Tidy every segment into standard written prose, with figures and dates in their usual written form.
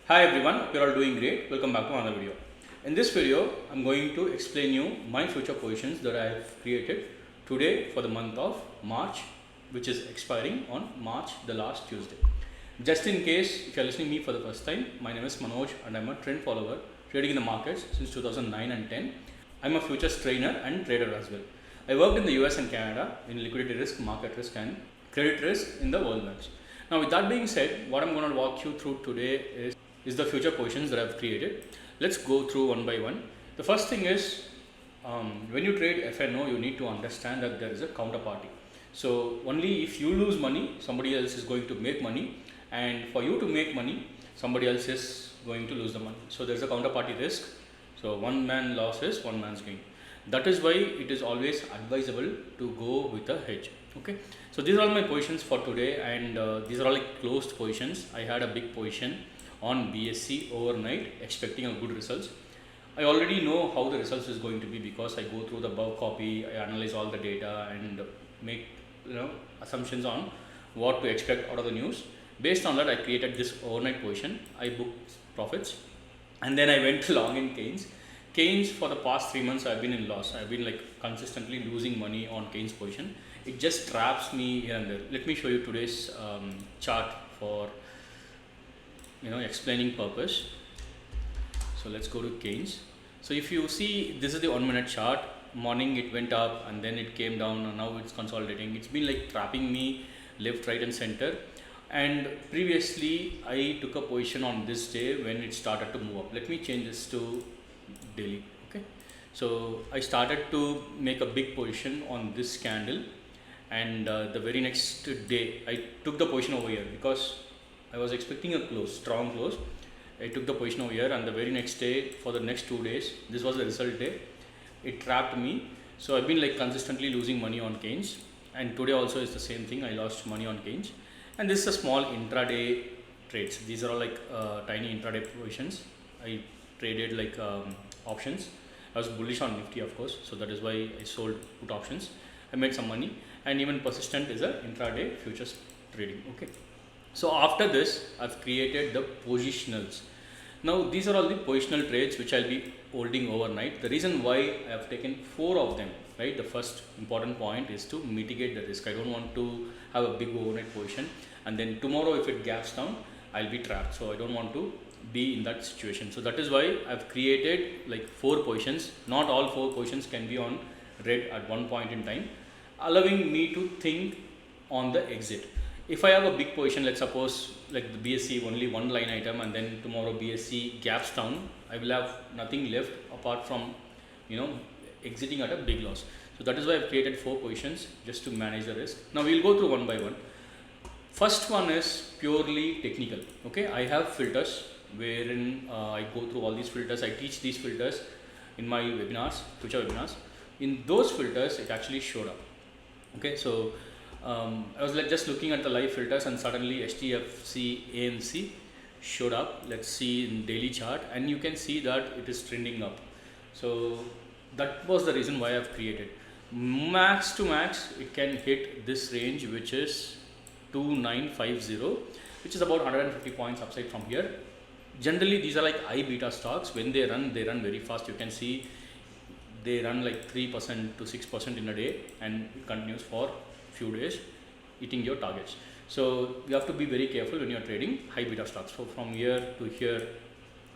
Hi everyone, hope you're all doing great. Welcome back to another video. In this video, I'm going to explain you my future positions that I have created today for the month of March, which is expiring on March the last Tuesday. Just in case if you're listening to me for the first time, my name is Manoj and I'm a trend follower trading in the markets since 2009 and 10. I'm a futures trainer and trader as well. I worked in the US and Canada in liquidity risk, market risk and credit risk in the world banks. Now with that being said, what I'm going to walk you through today is the future positions that I've created. Let's go through one by one. The first thing is when you trade FNO, you need to understand that there is a counterparty. So only if you lose money, somebody else is going to make money, and for you to make money, somebody else is going to lose the money. So there's a counterparty risk. So one man loss is one man's gain. That is why it is always advisable to go with a hedge. Okay, so these are all my positions for today, and these are all like closed positions. I had a big position on BSC overnight expecting a good results. I already know how the results is going to be because I go through the above copy, I analyze all the data and make assumptions on what to expect out of the news. Based on that, I created this overnight position. I booked profits and then I went long in Keynes. Keynes for the past 3 months I've been in loss. I've been like consistently losing money on Keynes position. It just traps me here and there. Let me show you today's chart for explaining purpose. So let's go to Keynes. So if you see, this is the 1 minute chart. Morning it went up and then it came down and now it's consolidating. It's been like trapping me left, right and center. And previously I took a position on this day when it started to move up. Let me change this to daily. Okay, so I started to make a big position on this candle, and the very next day I took the position over here because I was expecting a close, strong close. I took the position over here, and the very next day, for the next 2 days, this was the result day. It trapped me. So I've been like consistently losing money on Keynes, and today also is the same thing. I lost money on Keynes, and this is a small intraday trades. These are all like tiny intraday positions. I traded like options. I was bullish on Nifty, of course, so that is why I sold put options. I made some money, and even persistent is a intraday futures trading. Okay. So after this, I've created the positionals. Now these are all the positional trades which I'll be holding overnight. The reason why I have taken 4 of them, right? The first important point is to mitigate the risk. I don't want to have a big overnight position, and then tomorrow if it gaps down, I'll be trapped. So I don't want to be in that situation. So that is why I've created like 4 positions. Not all 4 positions can be on red at one point in time, allowing me to think on the exit. If I have a big position, let's suppose like the BSC only one line item, and then tomorrow BSC gaps down, I will have nothing left apart from exiting at a big loss. So that is why I've created 4 positions just to manage the risk. Now we'll go through one by one. First one is purely technical. Okay, I have filters wherein I go through all these filters. I teach these filters in my webinars, future webinars. In those filters, it actually showed up. Okay, so I was like just looking at the live filters, and suddenly HDFC AMC showed up. Let's see in daily chart, and you can see that it is trending up. So that was the reason why I've created. Max to max, it can hit this range, which is 2950, which is about 150 points upside from here. Generally, these are like high beta stocks. When they run very fast. You can see they run like 3% to 6% in a day, and it continues for few days, eating your targets. So you have to be very careful when you are trading high beta stocks. So from here to here,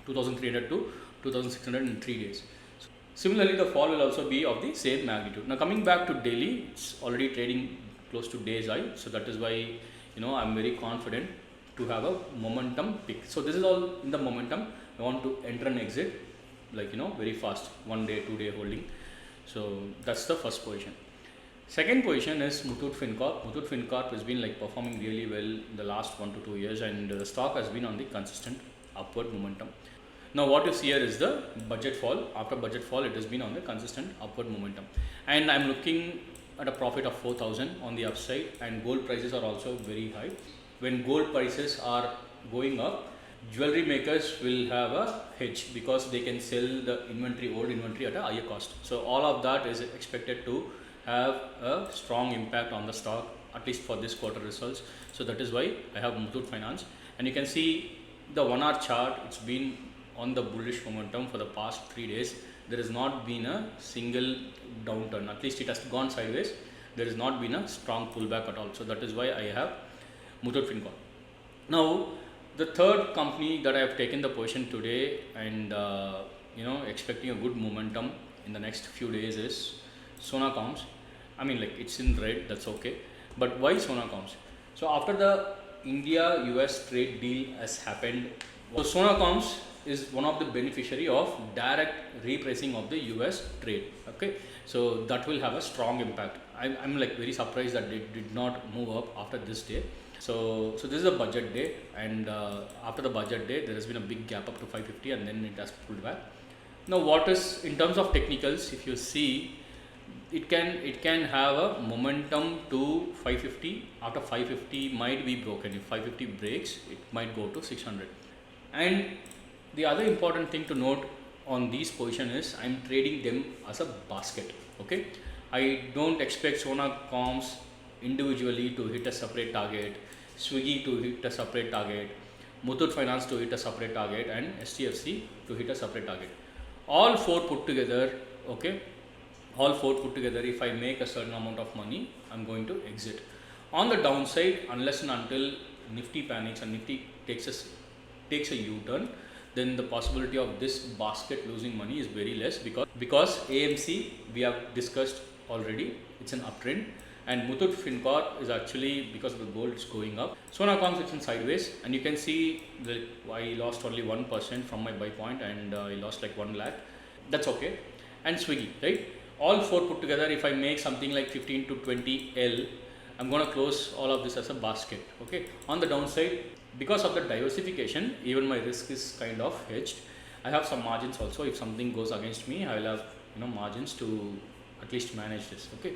2300 to 2600 in 3 days. So similarly, the fall will also be of the same magnitude. Now coming back to daily, it's already trading close to day's high. So that is why I'm very confident to have a momentum pick. So this is all in the momentum. I want to enter and exit like very fast, 1 day, 2 day holding. So that's the first position. Second position is Muthoot Fincorp. Muthoot Fincorp has been like performing really well in the last 1 to 2 years, and the stock has been on the consistent upward momentum. Now what you see here is the budget fall. After budget fall, it has been on the consistent upward momentum, and I'm looking at a profit of 4,000 on the upside, and gold prices are also very high. When gold prices are going up, jewelry makers will have a hedge because they can sell the old inventory at a higher cost. So all of that is expected to have a strong impact on the stock, at least for this quarter results. So that is why I have Muthoot Finance, and you can see the 1 hour chart, it's been on the bullish momentum for the past 3 days. There has not been a single downturn, at least it has gone sideways. There has not been a strong pullback at all. So that is why I have Muthoot Finance. Now, the third company that I have taken the position today and expecting a good momentum in the next few days is Sona Coms. I mean, like, it's in red, that's okay. But why Sona Coms? So after the India-US trade deal has happened, so Sona Coms is one of the beneficiary of direct repricing of the US trade. Okay, so that will have a strong impact. I'm like very surprised that it did not move up after this day. So this is a budget day, and after the budget day, there has been a big gap up to 550, and then it has pulled back. Now, what is in terms of technicals? If you see, it can have a momentum to 550. After 550 might be broken. If 550 breaks, it might go to 600. And the other important thing to note on these position is I'm trading them as a basket. Okay, I don't expect Sona Coms individually to hit a separate target, Swiggy to hit a separate target, Muthoot Finance to hit a separate target, and HDFC to hit a separate target. All four put together, okay, all four put together, if I make a certain amount of money, I'm going to exit. On the downside, unless and until Nifty panics and Nifty takes a U-turn, then the possibility of this basket losing money is very less, because AMC we have discussed already, it's an uptrend, and Muthoot Finance is actually, because of the gold, it's going up. Sona Coms, it's in sideways, and you can see that I lost only 1% from my buy point, and I lost like 1 lakh. That's okay. And Swiggy, right? All four put together, if I make something like 15 to 20 L, I'm going to close all of this as a basket. Okay. On the downside, because of the diversification, even my risk is kind of hedged. I have some margins also. If something goes against me, I will have margins to at least manage this. Okay.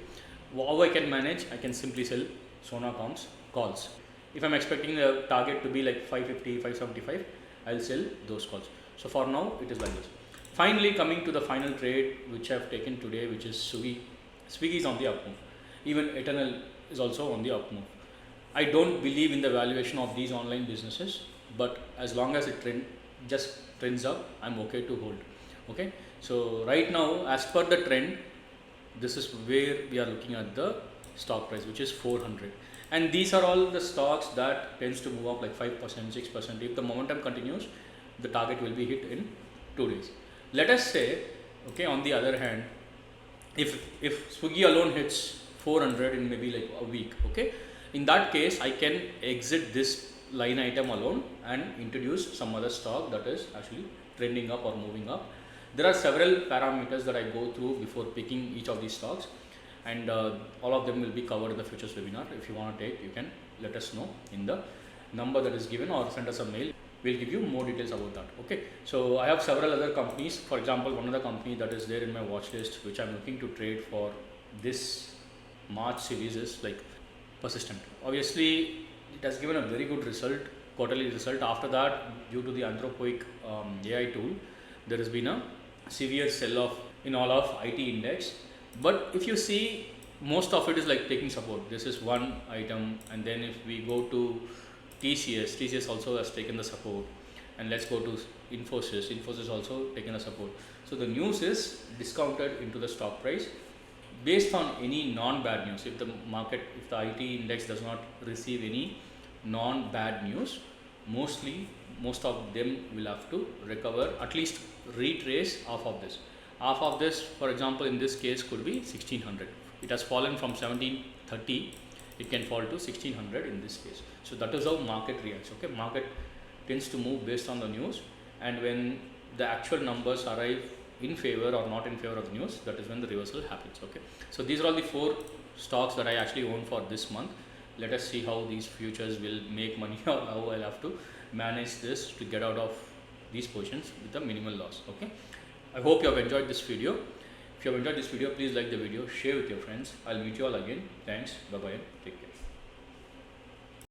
How I can manage? I can simply sell Sona Coms calls. If I'm expecting the target to be like 550, 575, I'll sell those calls. So for now, it is like this. Finally, coming to the final trade which I have taken today, which is Swiggy. Swiggy is on the up move. Even Eternal is also on the up move. I don't believe in the valuation of these online businesses, but as long as it just trends up, I'm okay to hold. Okay. So right now, as per the trend, this is where we are looking at the stock price, which is 400. And these are all the stocks that tends to move up like 5%, 6%. If the momentum continues, the target will be hit in 2 days. Let us say, okay, on the other hand, if Swiggy alone hits 400 in maybe like a week, okay, in that case, I can exit this line item alone and introduce some other stock that is actually trending up or moving up. There are several parameters that I go through before picking each of these stocks, and all of them will be covered in the futures webinar. If you want to take, you can let us know in the number that is given, or send us a mail. We'll give you more details about that. Okay. So I have several other companies. For example, one other company that is there in my watch list, which I'm looking to trade for this March series, is like Persistent. Obviously, it has given a very good result, quarterly result. After that, due to the Anthropic AI tool, there has been a severe sell-off in all of IT index. But if you see, most of it is like taking support. This is one item, and then if we go to TCS also has taken the support, and let's go to Infosys also taken the support. So the news is discounted into the stock price based on any non-bad news. If the IT index does not receive any non-bad news, most of them will have to recover, at least retrace half of this. Half of this, for example, in this case could be 1600. It has fallen from 1730, it can fall to 1600 in this case. So that is how market reacts. Okay, market tends to move based on the news, and when the actual numbers arrive in favor or not in favor of the news, that is when the reversal happens. Okay, so these are all the 4 stocks that I actually own for this month. Let us see how these futures will make money, or how I'll have to manage this to get out of these positions with a minimal loss. Okay, I hope you have enjoyed this video. If you have enjoyed this video, please like the video, share with your friends. I'll meet you all again. Thanks, bye bye, take care.